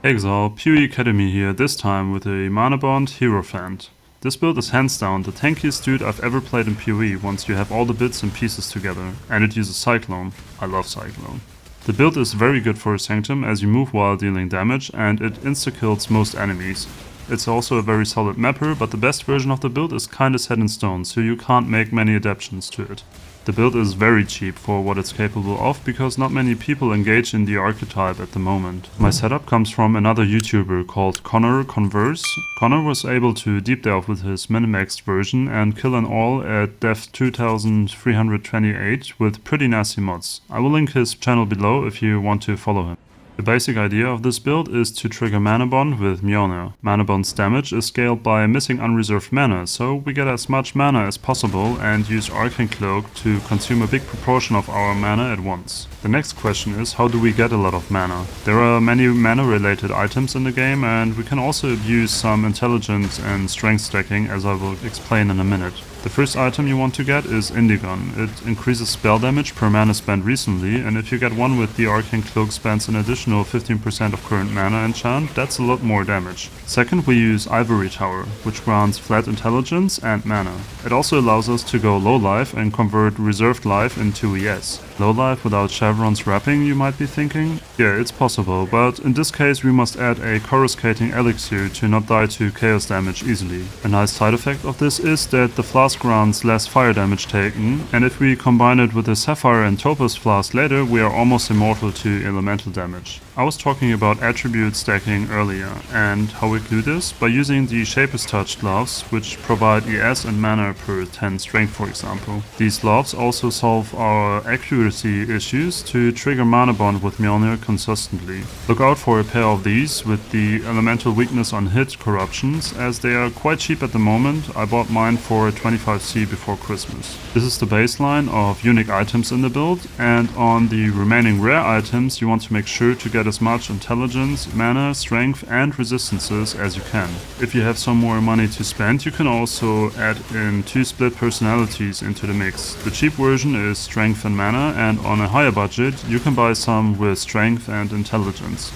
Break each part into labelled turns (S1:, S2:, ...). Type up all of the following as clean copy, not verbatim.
S1: Exile, PoE Academy here, this time with a Manabond Hierophant. This build is hands down the tankiest dude I've ever played in PoE once you have all the bits and pieces together, and it uses Cyclone. I love Cyclone. The build is very good for a Sanctum as you move while dealing damage, and it insta-kills most enemies. It's also a very solid mapper, but the best version of the build is kinda set in stone, so you can't make many adaptations to it. The build is very cheap for what it's capable of because not many people engage in the archetype at the moment. My setup comes from another YouTuber called Connor Converse. Connor was able to deep delve with his min-maxed version and kill an all at def 2328 with pretty nasty mods. I will link his channel below if you want to follow him. The basic idea of this build is to trigger Manabond with Mjolnir. Manabond's damage is scaled by missing unreserved mana, so we get as much mana as possible and use Arcane Cloak to consume a big proportion of our mana at once. The next question is, how do we get a lot of mana? There are many mana related items in the game, and we can also abuse some intelligence and strength stacking, as I will explain in a minute. The first item you want to get is Indigon. It increases spell damage per mana spent recently, and if you get one with the Arcane Cloak spends an additional 15% of current mana enchant, that's a lot more damage. Second, we use Ivory Tower, which grants flat intelligence and mana. It also allows us to go low life and convert reserved life into ES. Low life without Chevron's wrapping, you might be thinking? Yeah, it's possible, but in this case we must add a coruscating elixir to not die to chaos damage easily. A nice side effect of this is that the flask grants less fire damage taken, and if we combine it with a Sapphire and Topaz flask later, we are almost immortal to elemental damage. I was talking about attribute stacking earlier, and how we do this? By using the Shaper's Touch gloves, which provide ES and mana per 10 strength for example. These gloves also solve our accuracy issues to trigger Manabond with Mjolnir consistently. Look out for a pair of these with the elemental weakness on hit corruptions, as they are quite cheap at the moment. I bought mine for 25C before Christmas. This is the baseline of unique items in the build, and on the remaining rare items you want to make sure to get as much intelligence, mana, strength and resistances as you can. If you have some more money to spend, you can also add in 2 split personalities into the mix. The cheap version is strength and mana, and on a higher budget you can buy some with strength and intelligence.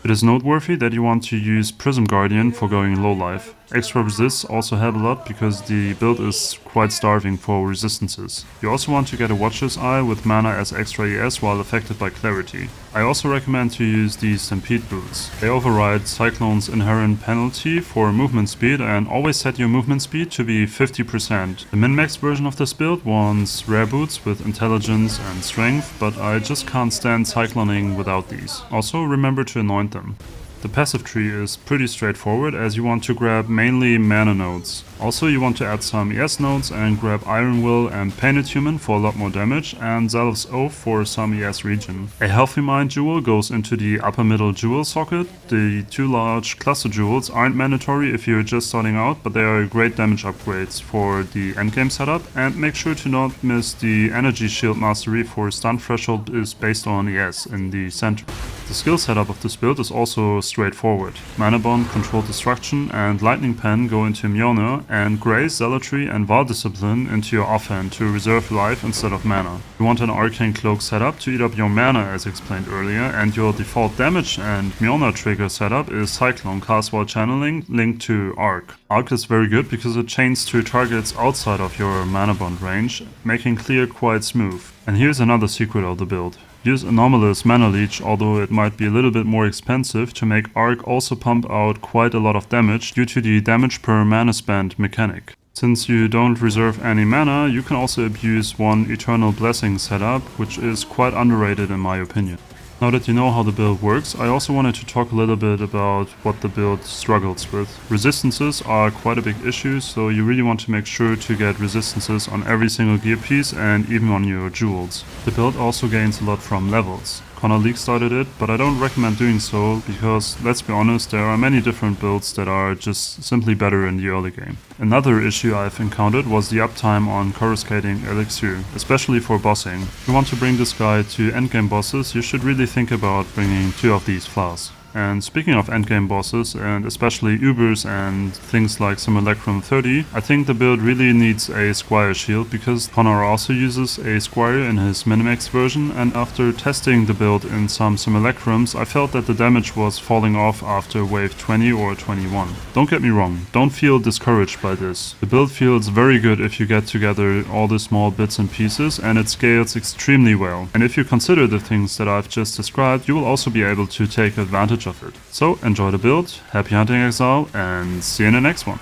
S1: It is noteworthy that you want to use Prism Guardian for going low life. Extra resists also help a lot because the build is quite starving for resistances. You also want to get a Watcher's Eye with mana as extra ES while affected by clarity. I also recommend to use the Stampede boots. They override Cyclone's inherent penalty for movement speed, and always set your movement speed to be 50%. The min-max version of this build wants rare boots with intelligence and strength, but I just can't stand cycloning without these. Also remember to anoint them. The passive tree is pretty straightforward as you want to grab mainly mana nodes. Also you want to add some ES nodes and grab Iron Will and Painted Human for a lot more damage, and Zalf's Oath for some ES regen. A Healthy Mind jewel goes into the upper middle jewel socket. The 2 large cluster jewels aren't mandatory if you're just starting out, but they are great damage upgrades for the endgame setup, and make sure to not miss the Energy Shield Mastery for stun threshold is based on ES in the center. The skill setup of this build is also straightforward. Manabond, Controlled Destruction and Lightning Pen go into Mjolnir, and Grace, Zealotry and Val Discipline into your offhand to reserve life instead of mana. You want an Arcane Cloak setup to eat up your mana as explained earlier, and your default damage and Mjolnir trigger setup is Cyclone cast while channeling, linked to Arc. Arc is very good because it chains to targets outside of your Manabond range, making clear quite smooth. And here's another secret of the build. Use Anomalous Mana Leech, although it might be a little bit more expensive, to make Arc also pump out quite a lot of damage due to the damage per mana spent mechanic. Since you don't reserve any mana, you can also abuse one Eternal Blessing setup, which is quite underrated in my opinion. Now that you know how the build works, I also wanted to talk a little bit about what the build struggles with. Resistances are quite a big issue, so you really want to make sure to get resistances on every single gear piece and even on your jewels. The build also gains a lot from levels. Connor League started it, but I don't recommend doing so because, let's be honest, there are many different builds that are just simply better in the early game. Another issue I've encountered was the uptime on coruscating elixir, especially for bossing. If you want to bring this guy to endgame bosses, you should really think about bringing 2 of these flasks. And speaking of endgame bosses, and especially Ubers and things like Simulacrum 30, I think the build really needs a Squire shield because Connor also uses a Squire in his Minimax version, and after testing the build in some Simulacrums, I felt that the damage was falling off after wave 20 or 21. Don't get me wrong, don't feel discouraged by this. The build feels very good if you get together all the small bits and pieces, and it scales extremely well. And if you consider the things that I've just described, you will also be able to take advantage of it. So enjoy the build, happy hunting Exile, and see you in the next one.